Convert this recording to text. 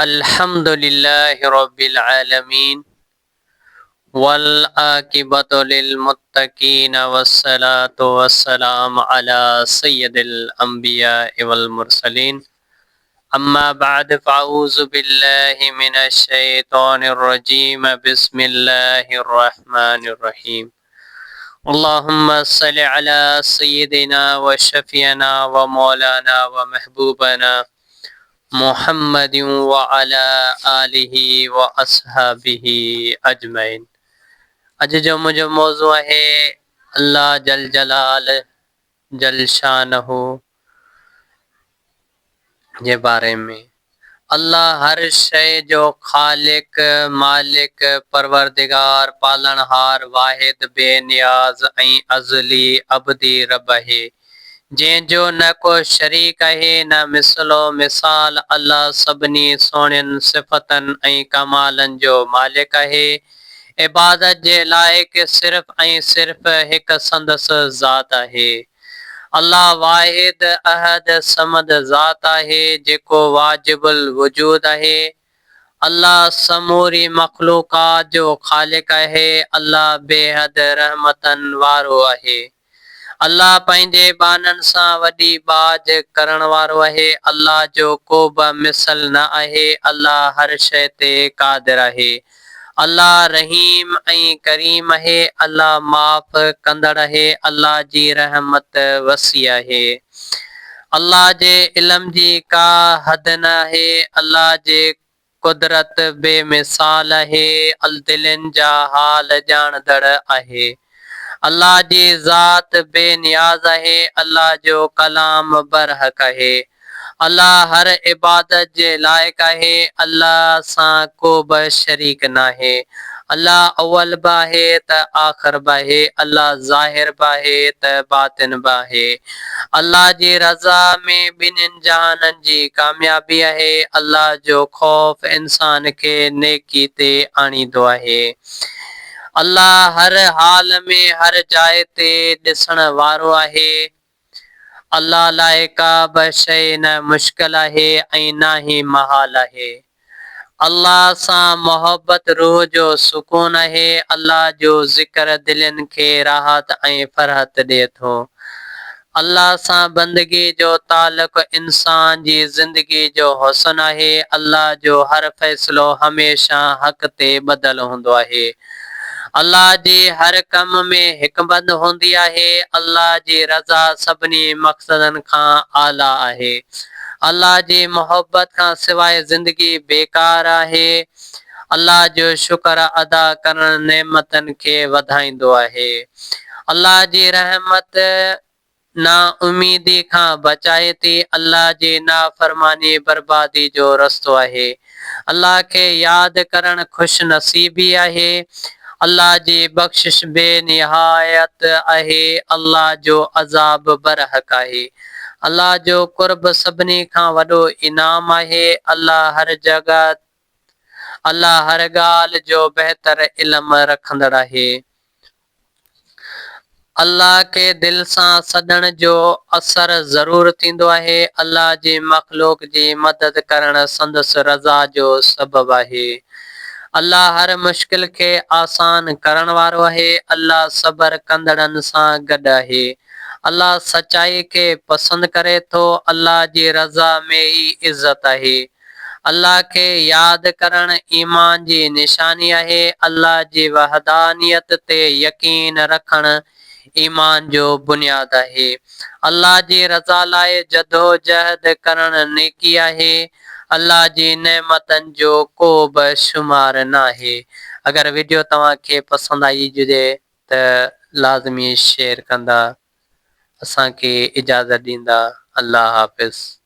अल्हम्दुलिल्लाहि रब्बिल आलमीन वल आकिबतु लिल मुत्तकीन वस्सलातु वस्सलाम अला सय्यदिल अंबिया वल मुरसलीन अम्मा बाद फ़अऊज़ु बिल्लाहि मिनश शैतानिर रजीम बिस्मिल्लाहिर रहमानिर रहीम अल्लाहुम्मा सल्लि अला सय्यिदिना व शफ़ीना व मौलाना व महबूबना मुहम्मदिन व अला आलिहि व अस्हाबिहि अजमईन। अज जो मुझो मौज़ू है अल्लाह जल जलाल जल शानहु जे बारे में। अल्लाह हर शय जो खालिक मालिक परवरदिगार पालनहार वाहिद बेनियाज ऐं अज़ली अबदी रब है जंहिंजो न को शरीक है न मिसलो मिसाल। अल्लाह सभिनी सोहणियुनि सिफ़तनि ऐं कमालनि जो मालिक है। इबादत जे लाइक़ सिर्फ़ ऐं सिर्फ़ हिकु संदसि ज़ात आहे। अल्लाह वाहिद अहद समद ज़ात आहे जेको वाजिबुल वजूद आहे। अल्लाह समूरी मखलूक़ात जो ख़ालिक आहे। अल्लाह बेहद रहमतन वारो आहे। अल्लाह पंहिंजे बाननि सां वॾी बाज करण वारो आहे। अल्लाह जो को बि मिसल न आहे। अल्लाह हर शइ ते क़ादिर आहे। अल्लाह रहीम ऐं करीम आहे। अल्लाह माफ़ कंदड़ आहे। अल्लाह जी रहमत वसी आहे। अल्लाह जे इल्म जी का हद न आहे। अल्लाह जे कुदरत बेमिसाल आहे। दिलनि जा हाल ॼाणदड़ आहे। अल्लाह जी ज़ात बेनियाज आहे। अल्लाह जो कलाम बरहक आहे। अल्लाह हर इबादत जे लाइक़ आहे। अल्लाह सां को बि शरीक नाहे। अल्लाह अव्वल बि आहे त आख़िर बि आहे। अल्लाह ज़ाहिर बि आहे त बातिन बि आहे। अल्लाह जी रज़ा में ॿिन्हिनि जहाननि जी कामयाबी आहे। अल्लाह जो ख़ौफ़ इंसान खे नेकी ते आणींदो आहे। अल्लाह हर हाल में हर जाइ ते ॾिसण वारो आहे। अल्लाह लाइ का बि शइ न मुश्किल आहे ऐं न ही महाल आहे। अल्लाह सां मोहब्बत रूह जो सुकून आहे। अल्लाह जो ज़िक्र दिलनि खे राहत ऐं फ़रहत ॾिए थो। अल्लाह सां बंदगी जो ताल्लुक़ इंसान जी ज़िंदगी जो हुस्न आहे। अल्लाह जो हर फ़ैसिलो हमेशा हक़ ते ॿधल हूंदो आहे। अल्लाह जी हर कम में हिकमत हूंदी आहे। अल्लाह जी रज़ा सभिनी मक़सदनि खां आला आहे। अल्लाह जी मोहब्बत खां सवाइ ज़िंदगी बेकार आहे। अल्लाह जो शुक्र अदा करण नेमतनि खे वधाईंदो आहे। अल्लाह जी रहमत ना उमीदी खां बचाए थी। अल्लाह जी नाफरमानी बर्बादी जो रस्तो आहे। अल्लाह खे यादि करण खुश नसीबी आहे। अल्लाह जी बख़्शिश बेनिहायत आहे। अल्लाह जो अज़ाब बरहक आहे। अल्लाह जो कुर्ब सभिनी खां वॾो इनाम आहे। अल्लाह हर जगह अल्लाह हर ॻाल्हि जो बहितर इल्म रखंदड़ आहे। अल्लाह के दिल सां सॾण जो असर ज़रूर थींदो आहे। अल्लाह जी मखलूक जी मदद करण संदसि रज़ा जो सबब आहे। अल्लाह हर मुश्किल खे आसान करण वारो आहे। अल्लाह सबर कंदड़नि सां गॾु आहे। अल्लाह सचाई खे पसंद करे थो। अल्लाह जी रज़ा में ई इज़त आहे। अल्लाह के यादि करण ईमान जी निशानी आहे। अल्लाह जी वहदानियत ते यकीन रखण ईमान जो बुनियाद आहे। अल्लाह जी रज़ा लाइ जदोजहद करण नेकी आहे। अल्लाह जी नेमतनि जो को बि शुमार न आहे। अगर वीडियो तव्हांखे पसंद आई हुजे त लाज़मी शेयर कंदा। असांखे इजाज़त ॾींदा। अल्लाह हाफ़िज़।